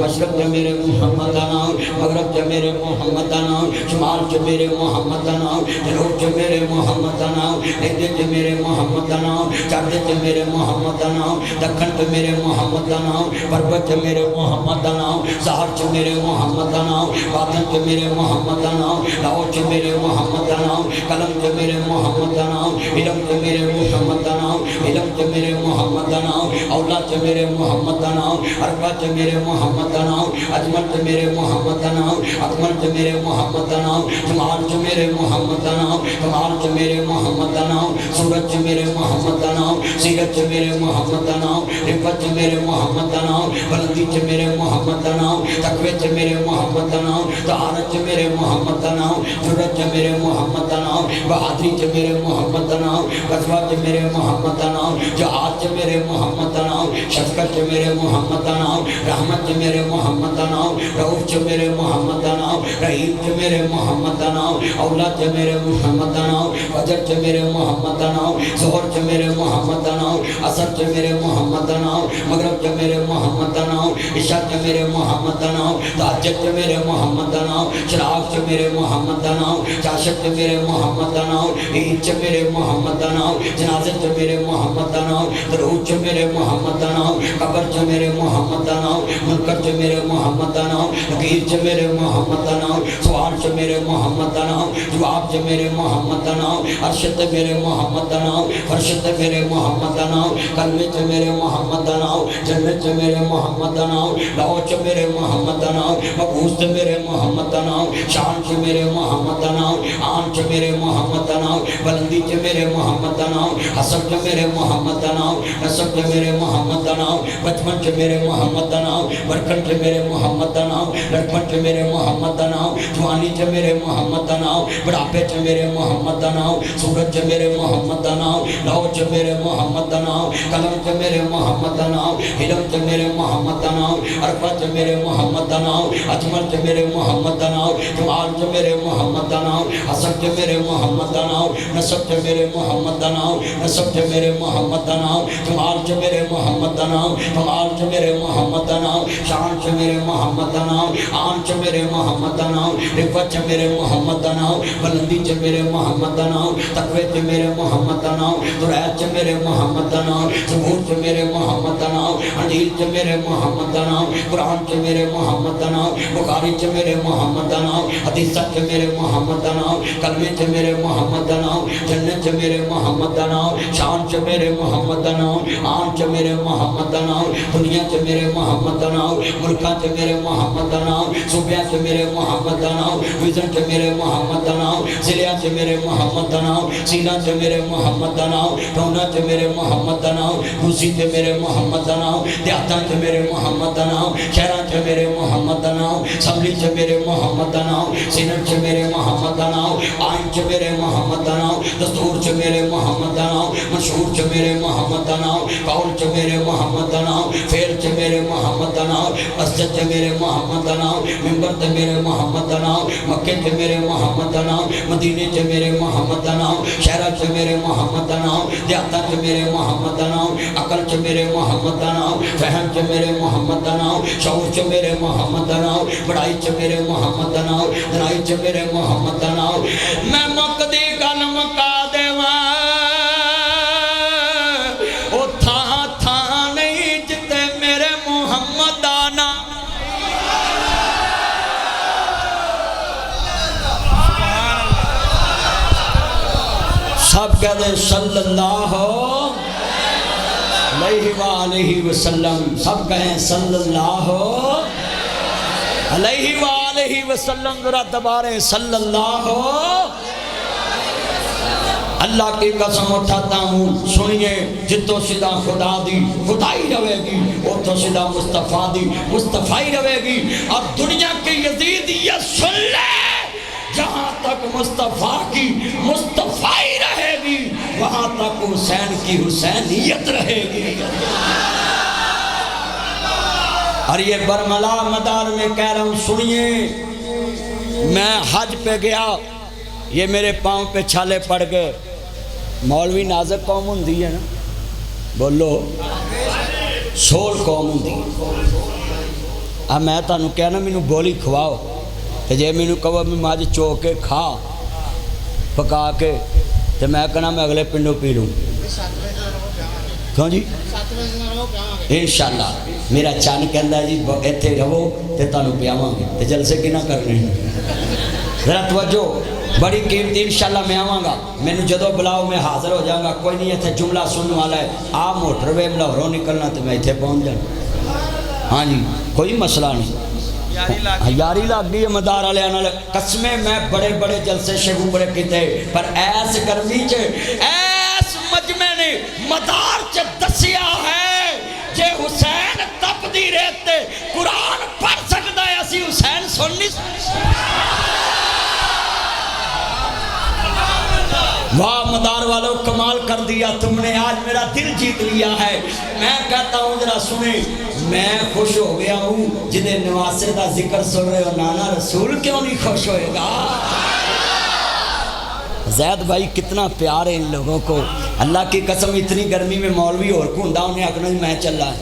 مشرق چ میرے محمد دا نام، مغرب چ میرے محمد دا نام، شمال چ میرے محمد دا نام، جنوب چ میرے محمد دا نام، ادھر چ میرے محمد دا نام، چڑھ چ میرے محمد دا نام، دکھن چ میرے محمد دا نام، پربت چ میرے محمد دا نام، سہر چ میرے محمد دا نام، باطن چ میرے محمد دا نام، لاہور چ میرے محمد دا نام، قلم چ میرے محمد دا نام، علم چ میرے محمد دا نام، علم چ میرے محمد دا نام، اولاد چ میرے محمد دا نام، اربا چ میرے محمد دا نام، اجمل چ میرے محمد دا نام، اکمل چ میرے محمد دا نام، جمال چ میرے محمد دا نام، کمال چ میرے محمد دا نام، سورج چ میرے محمد دا نام، سیرت چ میرے محمد دا نام، رفت چ میرے محمد دا نام، بلندی چ میرے محمد دا نام، تقوی چ میرے محمد دا نام، طہارت چ میرے محمد دا نام، جرأت چ میرے محمد دا نام، بہادری چ میرے محمد دا نام، غزوہ چ میرے محمد دا نام، جہاد چ میرے محمد دا نام، شفقت چ میرے محمد دا نام، رحمت چ میرے محمد دا نام، رؤوف چ میرے محمد دا نام، رحیم چ میرے محمد دا نام، اولاد چ میرے محمد دا نام، فجر چ میرے محمد دا نام، ظہر چ میرے محمد دا نام، عصر چ میرے محمد دا نام، مغرب چ میرے محمد دا نام، عشاء چ میرے محمد دا نام، تہجد چ میرے محمد دا نام، شراق چ میرے محمد دا نام، چاشت چ میرے محمد دا نام، عید چ میرے محمد دا نام، جنازے چ میرے محمد دا نام، درود چ میرے محمد دا نام، قبر چ میرے محمد دا نام، منکر چ میرے محمد دا نام، نکیر چ میرے محمد دا نام، سوال چ میرے محمد دا نام، جواب چ میرے محمد دا نام، عرشت میرے محمد دا نام، فرشت میرے محمد دا نام، کلمے چ میرے محمد دا نام، جنت چ میرے محمد دا نام، لو چ میرے محمد دا نام، مبعوث چ میرے محمد دا نام، شان چ میرے محمد دا نام، آن چ میرے محمد دا نام، بلندی چ میرے محمد دا نام، حسب چ میرے محمد دا نام، نسب چ میرے محمد دا نام، بچپن چ میرے محمد دا نام، برکن چ میرے محمد دا نام، لڑکپن چ میرے محمد دا نام، جوانی چ میرے محمد دا نام، بڑھاپے چ میرے محمد دا نام، سورج چ میرے محمد دا نام، لو چ میرے محمد دا نام، قلم چ میرے محمد دا نام، علم چ میرے محمد دا نام، عرفہ چ میرے محمد دا نام، اجمل چ میرے محمد دا نام، جمال چ میرے محمد دا نام، حسن چ میرے محمد دا نام، نسب چ میرے محمد دا نام، نسب چ میرے محمد دا نام، جمال چ میرے محمد دا نام، کمال چ میرے محمد دا نام، شان چ میرے محمد دا نام، آن چ میرے محمد دا نام، رفت چ میرے محمد دا نام، بلندی چ میرے محمد دا نام، تقوی چ میرے محمد دا نام، درایت چ میرے محمد دا نام، ثبوت چ میرے محمد دا نام، انجیل چ میرے محمد دا نام، قرآن چ میرے محمد دا نام، بخاری چ میرے محمد دا نام، حدیثت چ میرے محمد دا نام، کلمے چ میرے محمد دا نام، جنت چ میرے محمد دا نام، شان چ میرے محمد دا نام، آن چ میرے محمد دا نام، دنیا چ میرے محمد دا نام، ملکہ چ میرے محمد دا نام، صوبیہ چ میرے محمد دا نام، ویزن چ میرے محمد دا نام، ضلع چ میرے محمد دا نام، سینہ چ میرے محمد دا نام، ٹونا چ میرے محمد دا نام، روسی چ میرے محمد دا نام، دیہاتاں چ میرے محمد دا نام، شہراں چ میرے محمد دا نام، اسمبلی چ میرے محمد دا نام، سینٹ چ میرے محمد دا نام، آئین چ میرے محمد دا نام، دستور چ میرے محمد دا نام، مشہور چ میرے محمد دا نام، قول چ میرے محمد دا نام، فعل چ میرے محمد دا نام، مسجد چ میرے محمد دا نام، منبر چ میرے محمد دا نام، مکے چ میرے محمد دا نام، مدینے چ میرے محمد دا نام، شہرہ چ میرے محمد دا نام، دیہاتاں چ میرے محمد دا نام، عقل چ میرے محمد دا نام، فہم چ میرے محمد دا نام، شعور چ میرے محمد دا نام، بڑائی چ میرے محمد دا نام، دنائی چ میرے محمد دا نام، میں مقدی گل مکا دیواں او تھاں تھاں نہیں جتے میرے محمد دا نام۔ سب کہتے صلی اللہ علیہ وآلہ وسلم، سب کہیں صلی اللہ علیہ وآلہ وسلم، ذرا دبارے صلی اللہ۔ اللہ کی قسم اٹھاتا ہوں، سنیے، جتو سیدھا خدا دی خدائی رہے گی، اتو سیدھا مصطفیٰ دی مصطفیٰ رہے گی، اور دنیا کی یزیدیت سن لے، جہاں تک مصطفیٰ کی مصطفیٰ رہے گی وہاں تک حسین کی حسینیت رہے گی۔ اور یہ برملا مدار میں کہہ رہا ہوں، سنیے، میں حج پہ گیا، یہ میرے پاؤں پہ چھالے پڑ گئے۔ مولوی نازک قوم ہوندی ہے نا، بولو، سول قوم ہوندی ہے، میں تمہیں کہنا مینوں گولی کھواؤ تو جے مینوں کہو میں مجھ چو کے کھا پکا کے تو میں کہنا میں اگلے پنڈوں پی لوں کیوں جی انشاءاللہ میرا چان کہندا ہے جی ایتھے رہو تے تانوں پیاواں گے تے جلسے کی نہ کرنے ذرا توجہ بڑی قیمتی انشاءاللہ میں آواں گا مینوں جدو بلاؤ میں حاضر ہو جاؤں گا کوئی نہیں ایتھے جملہ سننے والا ہے آپ موٹر وے لاہوروں نکلنا تے میں ایتھے پہنچ جانا ہاں جی کوئی مسئلہ نہیں یاری لگ گئی ہے مدار والے نال قسمیں میں بڑے بڑے جلسے شگو بڑے کیتے پر ایس گرمی چ ایس مجمع نے مدار چ دسیا ہے جے حسین تپدی ریت تے قرآن پڑھ سکدا ہے اسی حسین سن نہیں واہ مدار والوں کمال کر دیا تم نے آج میرا دل جیت لیا ہے میں کہتا ہوں ذرا سنیں میں خوش ہو گیا ہوں جنہیں نواسے دا ذکر سن رہے ہو نانا رسول کیوں نہیں خوش ہوئے گا زید بھائی کتنا پیار ہے ان لوگوں کو اللہ کی قسم اتنی گرمی میں مولوی اور کونڈا انہیں اگنا میں چل رہا ہے